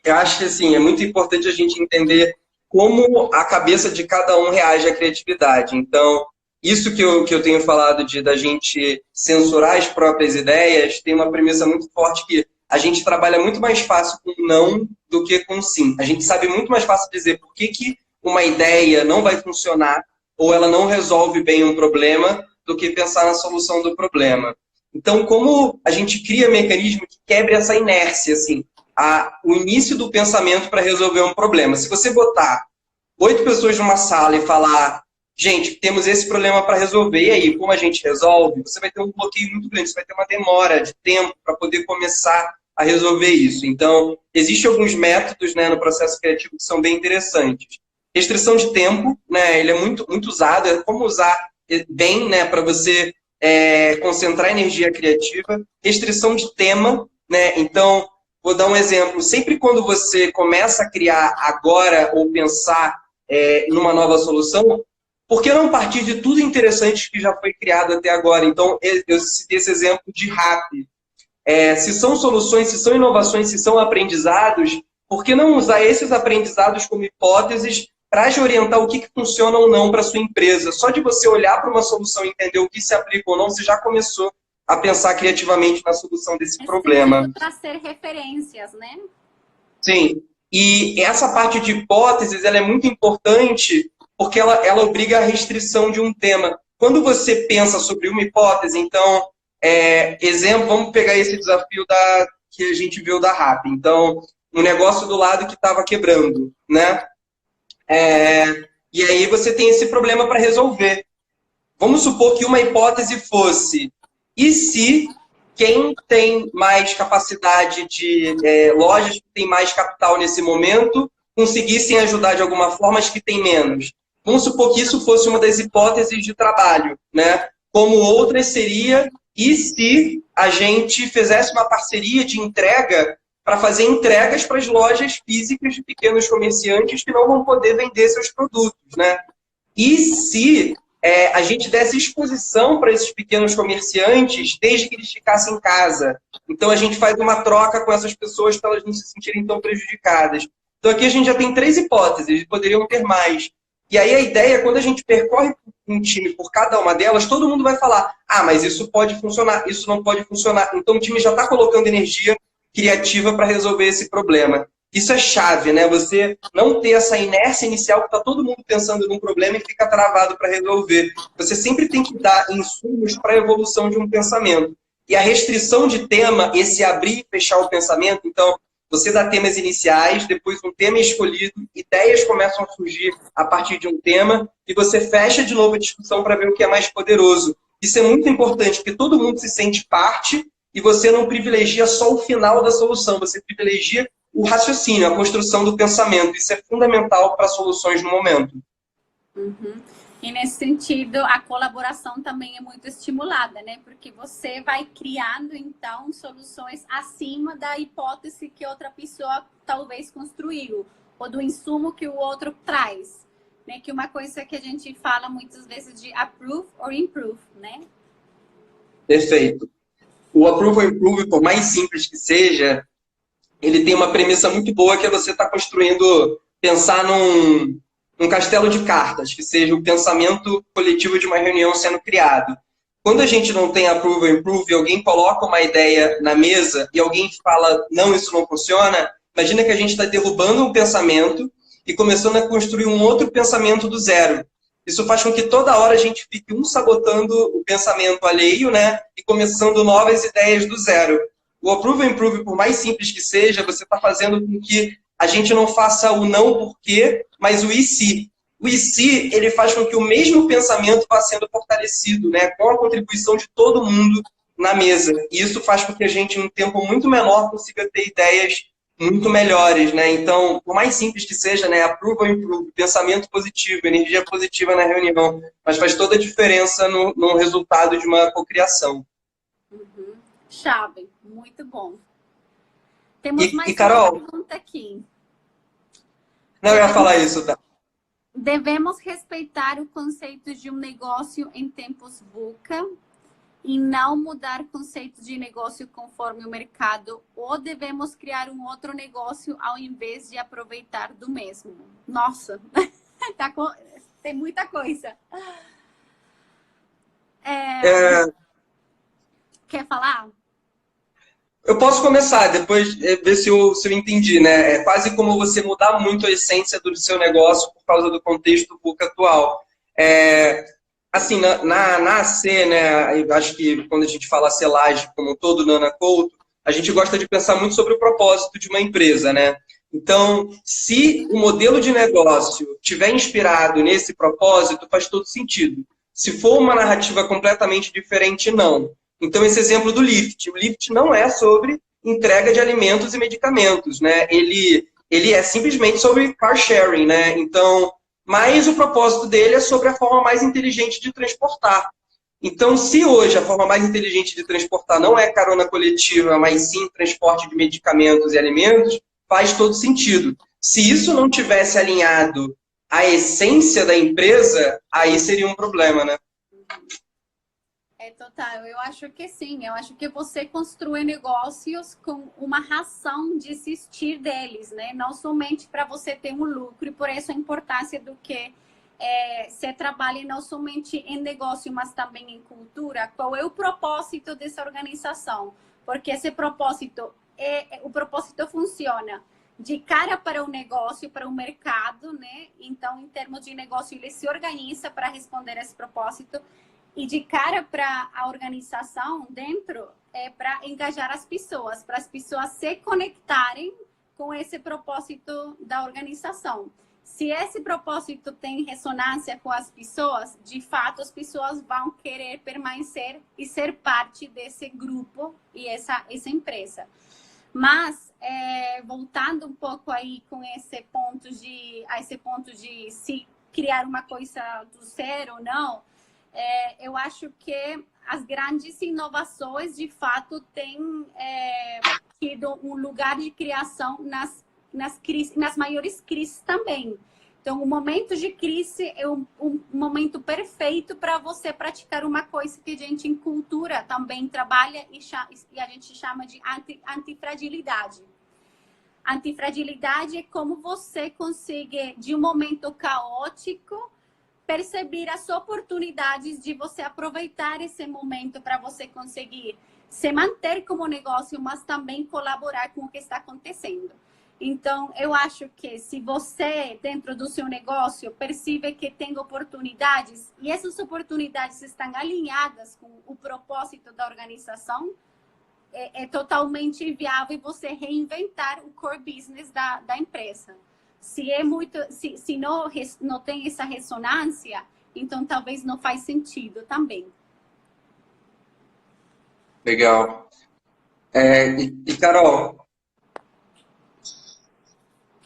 Eu acho que assim, é muito importante a gente entender como a cabeça de cada um reage à criatividade. Então, isso que eu tenho falado da gente censurar as próprias ideias, tem uma premissa muito forte que a gente trabalha muito mais fácil com não do que com sim. A gente sabe muito mais fácil dizer por que uma ideia não vai funcionar ou ela não resolve bem um problema do que pensar na solução do problema. Então, como a gente cria mecanismo que quebre essa inércia, assim, o início do pensamento para resolver um problema. Se você botar 8 pessoas numa sala e falar, gente, temos esse problema para resolver, e aí, como a gente resolve? Você vai ter um bloqueio muito grande, você vai ter uma demora de tempo para poder começar a resolver isso. Então, existem alguns métodos, né, no processo criativo que são bem interessantes. Restrição de tempo, né, ele é muito, muito usado, é como usar bem, né, para você concentrar energia criativa. Restrição de tema, né, então, vou dar um exemplo. Sempre quando você começa a criar agora ou pensar numa nova solução, por que não partir de tudo interessante que já foi criado até agora? Então, eu citei esse exemplo de RAP. Se são soluções, se são inovações, se são aprendizados, por que não usar esses aprendizados como hipóteses para te orientar o que funciona ou não para a sua empresa? Só de você olhar para uma solução e entender o que se aplica ou não, você já começou a pensar criativamente na solução desse Nesse problema. sentido, trazer referências, né? Sim, e essa parte de hipóteses ela é muito importante porque ela obriga a restrição de um tema. Quando você pensa sobre uma hipótese, então, exemplo, vamos pegar esse desafio que a gente viu da RAP. Então, um negócio do lado que estava quebrando, né? E aí você tem esse problema para resolver. Vamos supor que uma hipótese fosse: e se quem tem mais capacidade lojas que têm mais capital nesse momento, conseguissem ajudar de alguma forma as que têm menos? Vamos supor que isso fosse uma das hipóteses de trabalho, né? Como outras seria: e se a gente fizesse uma parceria de entrega para fazer entregas para as lojas físicas de pequenos comerciantes que não vão poder vender seus produtos, né? E se a gente desse exposição para esses pequenos comerciantes desde que eles ficassem em casa? Então, a gente faz uma troca com essas pessoas para elas não se sentirem tão prejudicadas. Então, aqui a gente já tem 3 hipóteses, poderiam ter mais. E aí a ideia, quando a gente percorre um time por cada uma delas, todo mundo vai falar: ah, mas isso pode funcionar, isso não pode funcionar. Então, o time já está colocando energia criativa para resolver esse problema. Isso é chave, né? Você não ter essa inércia inicial que está todo mundo pensando num problema e fica travado para resolver. Você sempre tem que dar insumos para a evolução de um pensamento. E a restrição de tema, esse abrir e fechar o pensamento, então, você dá temas iniciais, depois um tema é escolhido, ideias começam a surgir a partir de um tema, e você fecha de novo a discussão para ver o que é mais poderoso. Isso é muito importante, porque todo mundo se sente parte e você não privilegia só o final da solução, você privilegia o raciocínio, a construção do pensamento. Isso é fundamental para soluções no momento. Uhum. E nesse sentido, a colaboração também é muito estimulada, né? Porque você vai criando, então, soluções acima da hipótese que outra pessoa talvez construiu, ou do insumo que o outro traz, né? Que uma coisa que a gente fala muitas vezes de approve or improve, né? Perfeito. O approve or improve, por mais simples que seja, ele tem uma premissa muito boa, que é você estar construindo, pensar num castelo de cartas, que seja o pensamento coletivo de uma reunião sendo criado. Quando a gente não tem approve or improve, alguém coloca uma ideia na mesa e alguém fala: não, isso não funciona, imagina que a gente está derrubando um pensamento e começando a construir um outro pensamento do zero. Isso faz com que toda hora a gente fique sabotando o pensamento alheio, né? E começando novas ideias do zero. O approve or improve, por mais simples que seja, você está fazendo com que a gente não faça o não porque, mas o e se. O e se, ele faz com que o mesmo pensamento vá sendo fortalecido, né? Com a contribuição de todo mundo na mesa. E isso faz com que a gente, em um tempo muito menor, consiga ter ideias muito melhores, né? Então, por mais simples que seja, né? Approve or improve, pensamento positivo, energia positiva na reunião, mas faz toda a diferença no resultado de uma cocriação. Uhum. Chave, muito bom. Temos mais Carol, uma pergunta aqui. Não, eu ia falar isso, tá? Devemos respeitar o conceito de um negócio em tempos VUCA e não mudar conceitos de negócio conforme o mercado, ou devemos criar um outro negócio ao invés de aproveitar do mesmo? Nossa, tem muita coisa. Quer falar? Eu posso começar, depois ver se eu entendi, né? É quase como você mudar muito a essência do seu negócio por causa do contexto VUCA atual. Assim, na AC, né, eu acho que quando a gente fala selagem como um todo, na Ana Couto, a gente gosta de pensar muito sobre o propósito de uma empresa, né? Então, se o modelo de negócio tiver inspirado nesse propósito, faz todo sentido. Se for uma narrativa completamente diferente, não. Então, esse exemplo do Lyft. O Lyft não é sobre entrega de alimentos e medicamentos, né? Ele é simplesmente sobre car sharing, né? Então, mas o propósito dele é sobre a forma mais inteligente de transportar. Então, se hoje a forma mais inteligente de transportar não é carona coletiva, mas sim transporte de medicamentos e alimentos, faz todo sentido. Se isso não tivesse alinhado à essência da empresa, aí seria um problema, né? Total. Eu acho que sim. Eu acho que você constrói negócios com uma razão de existir deles, né? Não somente para você ter um lucro, e por isso a importância do que se trabalha não somente em negócio, mas também em cultura, qual é o propósito dessa organização? Porque esse propósito, o propósito funciona de cara para o negócio, para o mercado, né? Então, em termos de negócio, ele se organiza para responder a esse propósito. E de cara para a organização dentro, para engajar as pessoas, para as pessoas se conectarem com esse propósito da organização. Se esse propósito tem ressonância com as pessoas, de fato as pessoas vão querer permanecer e ser parte desse grupo e essa empresa. Mas, voltando um pouco aí com esse ponto de se criar uma coisa do zero ou não, eu acho que as grandes inovações, de fato, têm tido um lugar de criação nas maiores crises também. Então, o momento de crise é um momento perfeito para você praticar uma coisa que a gente em cultura também trabalha e a gente chama de antifragilidade. Antifragilidade é como você consegue, de um momento caótico, perceber as oportunidades de você aproveitar esse momento para você conseguir se manter como negócio, mas também colaborar com o que está acontecendo. Então, eu acho que se você, dentro do seu negócio, percebe que tem oportunidades e essas oportunidades estão alinhadas com o propósito da organização, é totalmente viável você reinventar o core business da empresa. Se não tem essa ressonância, então talvez não faz sentido também. Legal. Carol,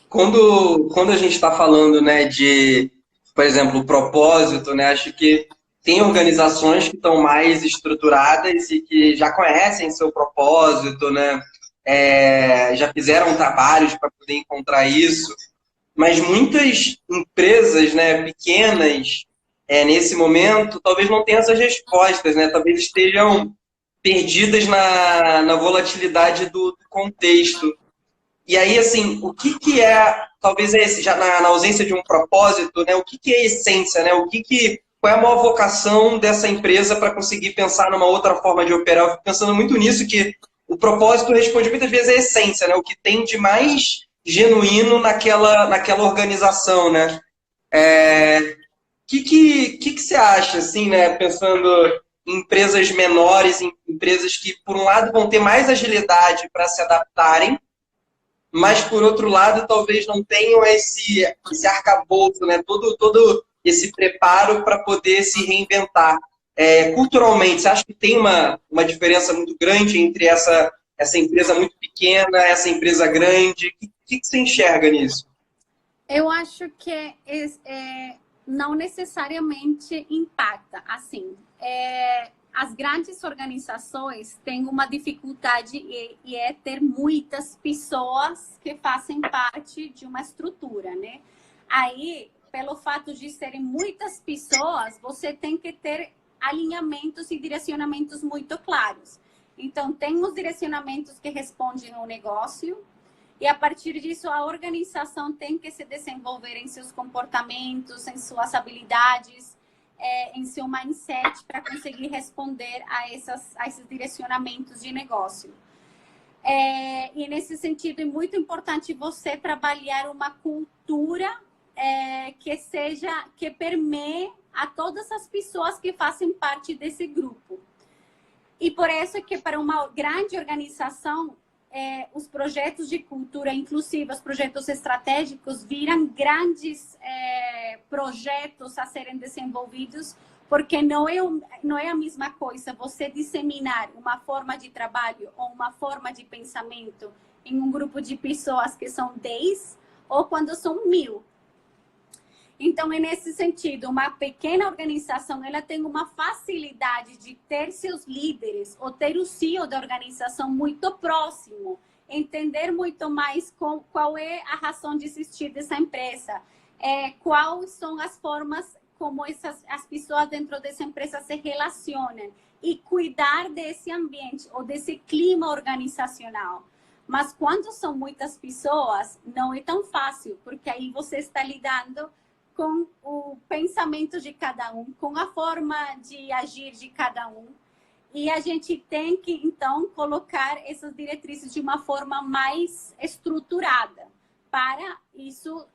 quando a gente está falando, né, de, por exemplo, propósito, né, acho que tem organizações que estão mais estruturadas e que já conhecem seu propósito, né, já fizeram trabalhos para poder encontrar isso, mas muitas empresas, né, pequenas, nesse momento, talvez não tenham essas respostas, né, talvez estejam perdidas na volatilidade do contexto. E aí, assim, o que talvez já na ausência de um propósito, né, o que é a essência, né, qual é a maior vocação dessa empresa para conseguir pensar numa outra forma de operar? Eu fico pensando muito nisso, que o propósito responde muitas vezes à essência, né, o que tem de mais genuíno naquela organização, né? Que você acha, assim, né, pensando em empresas menores, em empresas que, por um lado, vão ter mais agilidade para se adaptarem, mas, por outro lado, talvez não tenham esse arcabouço, né? Todo esse preparo para poder se reinventar. Culturalmente, você acha que tem uma diferença muito grande entre essa empresa muito pequena, essa empresa grande? O que você enxerga nisso? Eu acho que não necessariamente impacta. Assim, as grandes organizações têm uma dificuldade e é ter muitas pessoas que fazem parte de uma estrutura, né? Aí, pelo fato de serem muitas pessoas, você tem que ter alinhamentos e direcionamentos muito claros. Então, tem os direcionamentos que respondem ao negócio e, a partir disso, a organização tem que se desenvolver em seus comportamentos, em suas habilidades, em seu mindset para conseguir responder a esses direcionamentos de negócio. E nesse sentido é muito importante você trabalhar uma cultura que permeie a todas as pessoas que fazem parte desse grupo. E por isso que para uma grande organização os projetos de cultura inclusiva, os projetos estratégicos viram grandes projetos a serem desenvolvidos, porque não é a mesma coisa você disseminar uma forma de trabalho ou uma forma de pensamento em um grupo de pessoas que são 10 ou quando são 1000. Então, é nesse sentido, uma pequena organização, ela tem uma facilidade de ter seus líderes ou ter o CEO da organização muito próximo, entender muito mais qual é a razão de existir dessa empresa, quais são as formas como as pessoas dentro dessa empresa se relacionam e cuidar desse ambiente ou desse clima organizacional. Mas quando são muitas pessoas, não é tão fácil, porque aí você está lidando com o pensamento de cada um, com a forma de agir de cada um. E a gente tem que, então, colocar essas diretrizes de uma forma mais estruturada, para isso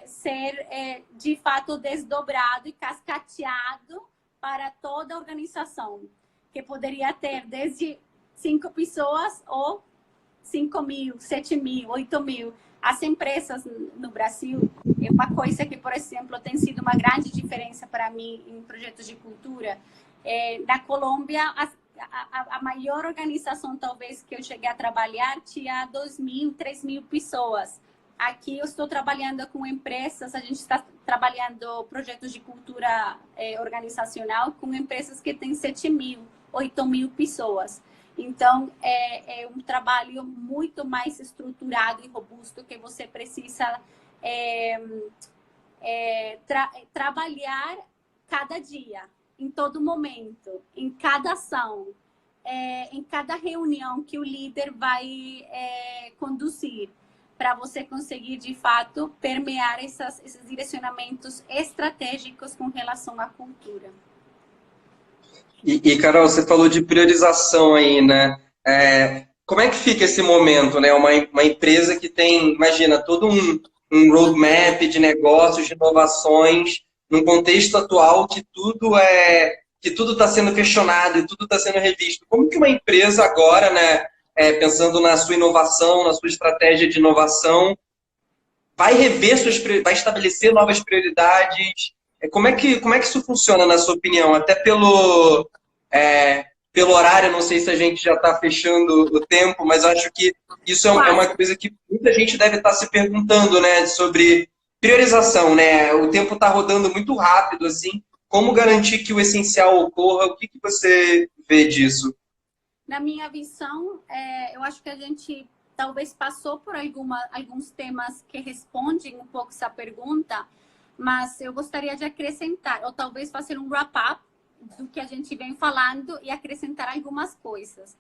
ser, de fato, desdobrado e cascateado para toda a organização, que poderia ter desde 5 pessoas ou 5.000, 7.000, 8.000. As empresas no Brasil, é uma coisa que, por exemplo, tem sido uma grande diferença para mim em projetos de cultura. Na Colômbia, a maior organização, talvez, que eu cheguei a trabalhar, tinha 2.000, 3.000 pessoas. Aqui eu estou trabalhando com empresas, a gente está trabalhando projetos de cultura organizacional com empresas que têm 7.000, 8.000 pessoas. Então, é um trabalho muito mais estruturado e robusto que você precisa trabalhar cada dia, em todo momento, em cada ação, em cada reunião que o líder vai conduzir, para você conseguir, de fato, permear esses direcionamentos estratégicos com relação à cultura. E, Carol, você falou de priorização aí, né? Como é que fica esse momento, né? Uma empresa que tem, imagina, todo um roadmap de negócios, de inovações, num contexto atual que tudo está sendo questionado e tudo está sendo revisto. Como que uma empresa agora, né, pensando na sua inovação, na sua estratégia de inovação, vai vai estabelecer novas prioridades? Como é que isso funciona, na sua opinião? Até pelo horário, não sei se a gente já está fechando o tempo, mas eu acho que isso é uma coisa que muita gente deve estar se perguntando, né, sobre priorização, né? O tempo está rodando muito rápido, assim. Como garantir que o essencial ocorra? O que você vê disso? Na minha visão, eu acho que a gente talvez passou por alguns temas que respondem um pouco essa pergunta, mas eu gostaria de acrescentar, ou talvez fazer um wrap-up do que a gente vem falando e acrescentar algumas coisas.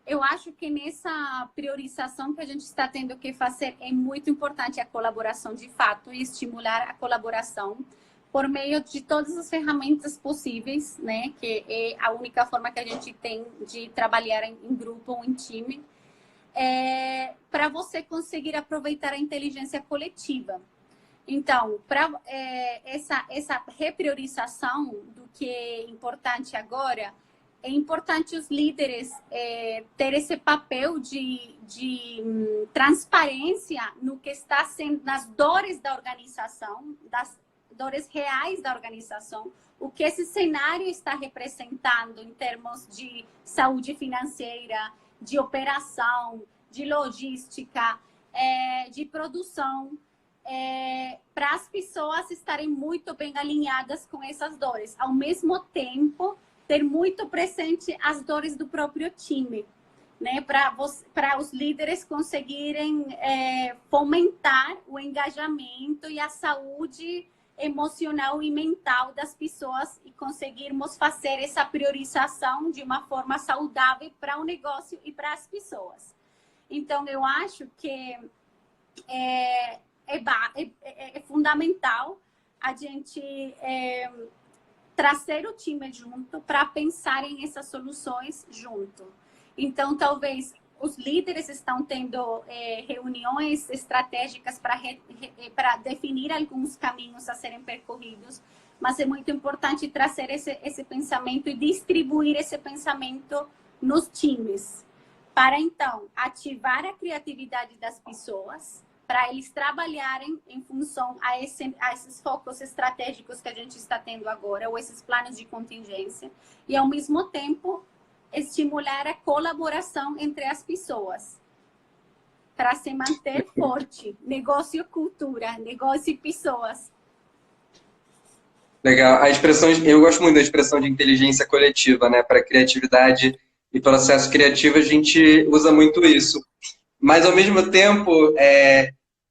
Eu acho que nessa priorização que a gente está tendo que fazer, é muito importante a colaboração de fato e estimular a colaboração por meio de todas as ferramentas possíveis, né? Que é a única forma que a gente tem de trabalhar em grupo ou em time, para você conseguir aproveitar a inteligência coletiva. Então, para essa repriorização do que é importante agora, é importante os líderes ter esse papel de transparência no que está sendo, nas dores da organização, das dores reais da organização, o que esse cenário está representando em termos de saúde financeira, de operação, de logística, de produção, para as pessoas estarem muito bem alinhadas com essas dores. Ao mesmo tempo, ter muito presente as dores do próprio time, né? Para os líderes conseguirem fomentar o engajamento e a saúde emocional e mental das pessoas e conseguirmos fazer essa priorização de uma forma saudável para o negócio e para as pessoas. Então, eu acho que é fundamental a gente trazer o time junto para pensar em essas soluções junto. Então, talvez os líderes estão tendo reuniões estratégicas para definir alguns caminhos a serem percorridos, mas é muito importante trazer esse pensamento e distribuir esse pensamento nos times, para então ativar a criatividade das pessoas, para eles trabalharem em função a esses focos estratégicos que a gente está tendo agora, ou esses planos de contingência, e ao mesmo tempo estimular a colaboração entre as pessoas, para se manter forte. Negócio, cultura, negócio e pessoas. Legal. Eu gosto muito da expressão de inteligência coletiva, né? Para criatividade e processo criativo, a gente usa muito isso. Mas, ao mesmo tempo,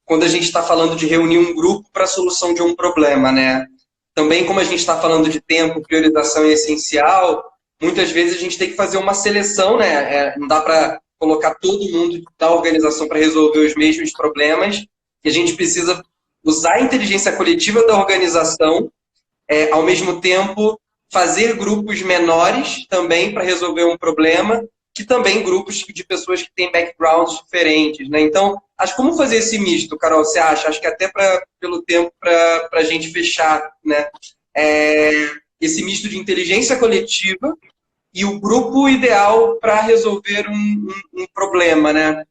quando a gente está falando de reunir um grupo para a solução de um problema, né? Também, como a gente está falando de tempo, priorização é essencial, muitas vezes a gente tem que fazer uma seleção, né? Não dá para colocar todo mundo da organização para resolver os mesmos problemas, e a gente precisa usar a inteligência coletiva da organização, ao mesmo tempo fazer grupos menores também para resolver um problema, que também grupos de pessoas que têm backgrounds diferentes, né? Então, acho como fazer esse misto, Carol, você acha? Acho que até pelo tempo para a gente fechar, né? Esse misto de inteligência coletiva e o grupo ideal para resolver um problema, né?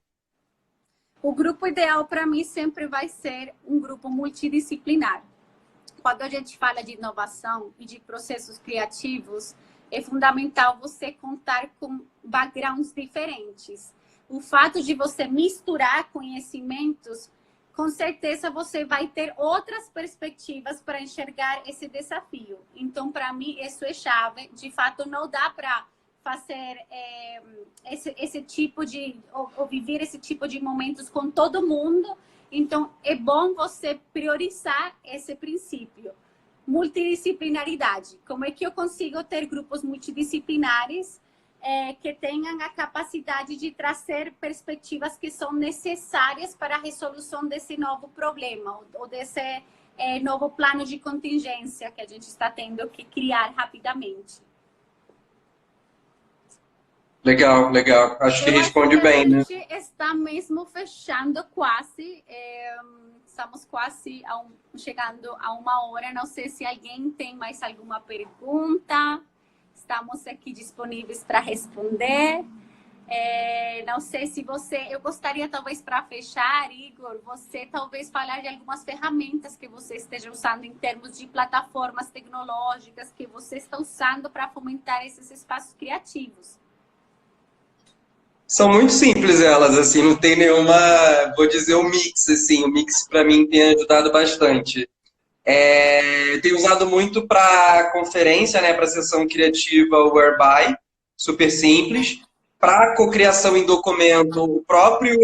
O grupo ideal para mim sempre vai ser um grupo multidisciplinar. Quando a gente fala de inovação e de processos criativos, é fundamental você contar com backgrounds diferentes. O fato de você misturar conhecimentos, com certeza você vai ter outras perspectivas para enxergar esse desafio. Então, para mim, isso é chave. De fato, não dá para fazer esse tipo de, ou viver esse tipo de momentos com todo mundo. Então, é bom você priorizar esse princípio. Multidisciplinaridade. Como é que eu consigo ter grupos multidisciplinares que tenham a capacidade de trazer perspectivas que são necessárias para a resolução desse novo problema ou desse novo plano de contingência que a gente está tendo que criar rapidamente. Legal, legal. Acho que responde bem, né? A gente está mesmo fechando quase. Estamos quase chegando a 1 hora. Não sei se alguém tem mais alguma pergunta. Estamos aqui disponíveis para responder. Não sei se você... Eu gostaria, talvez, para fechar, Igor, você talvez falar de algumas ferramentas que você esteja usando em termos de plataformas tecnológicas que você está usando para fomentar esses espaços criativos. São muito simples elas, assim, não tem nenhuma, vou dizer, um mix, assim, o mix para mim tem ajudado bastante. Tenho usado muito para conferência, né, para sessão criativa, o Whereby, super simples. Para cocriação em documento, o próprio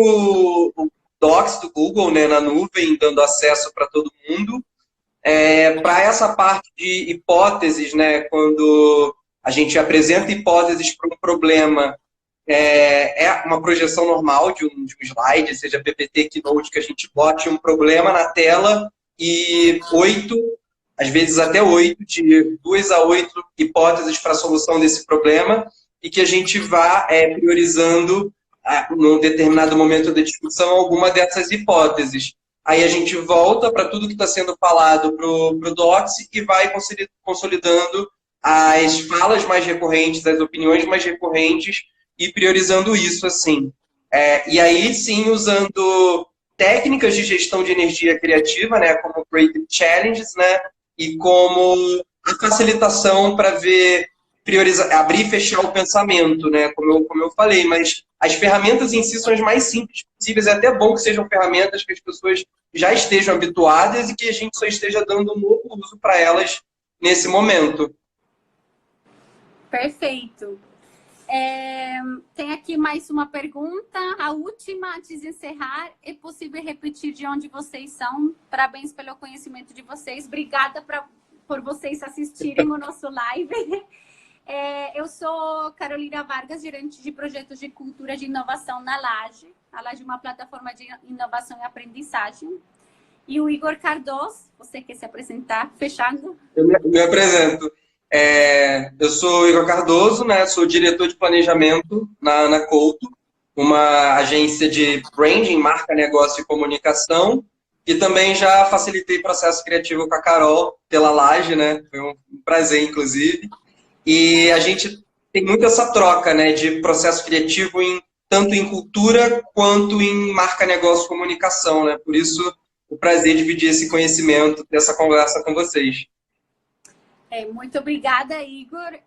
Docs do Google, né, na nuvem, dando acesso para todo mundo. Para essa parte de hipóteses, né, quando a gente apresenta hipóteses para um problema, uma projeção normal de um slide, seja PPT, Keynote, que a gente bote um problema na tela e 8, às vezes até 8, de 2 a 8 hipóteses para a solução desse problema e que a gente vá priorizando, num determinado momento da discussão, alguma dessas hipóteses. Aí a gente volta para tudo que está sendo falado para o Docs e vai consolidando as falas mais recorrentes, as opiniões mais recorrentes, e priorizando isso, assim. E aí, sim, usando técnicas de gestão de energia criativa, né, como Creative Challenges, né, e como a facilitação para ver, priorizar, abrir e fechar o pensamento, né, como eu falei, mas as ferramentas em si são as mais simples possíveis. É até bom que sejam ferramentas que as pessoas já estejam habituadas e que a gente só esteja dando um novo uso para elas nesse momento. Perfeito. Tem aqui mais uma pergunta, a última antes de encerrar. É possível repetir de onde vocês são? Parabéns pelo conhecimento de vocês. Obrigada por vocês assistirem o nosso live. Eu sou Carolina Vargas, gerente de projetos de cultura de inovação na Laje. A Laje é uma plataforma de inovação e aprendizagem. E o Igor Cardoso, você quer se apresentar? Fechando? Eu me apresento. Eu sou Igor Cardoso, né? Sou diretor de planejamento na Couto, uma agência de branding, marca, negócio e comunicação. E também já facilitei processo criativo com a Carol pela Laje, né? Foi um prazer, inclusive. E a gente tem muito essa troca, né, de processo criativo tanto em cultura quanto em marca, negócio e comunicação, né? Por isso, o prazer de dividir esse conhecimento, dessa conversa com vocês. Muito obrigada, Igor.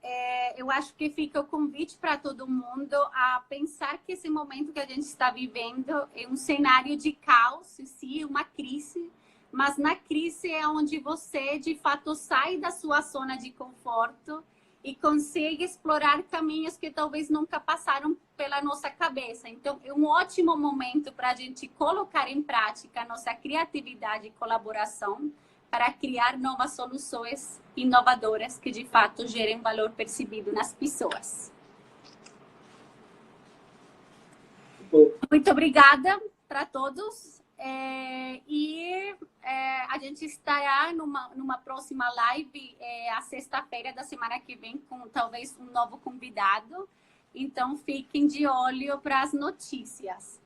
Eu acho que fica o convite para todo mundo a pensar que esse momento que a gente está vivendo é um cenário de caos, sim, uma crise, mas na crise é onde você, de fato, sai da sua zona de conforto e consegue explorar caminhos que talvez nunca passaram pela nossa cabeça. Então, é um ótimo momento para a gente colocar em prática a nossa criatividade e colaboração para criar novas soluções inovadoras que, de fato, gerem valor percebido nas pessoas. Muito obrigada para todos. A gente estará numa próxima live a sexta-feira da semana que vem com talvez um novo convidado. Então, fiquem de olho para as notícias.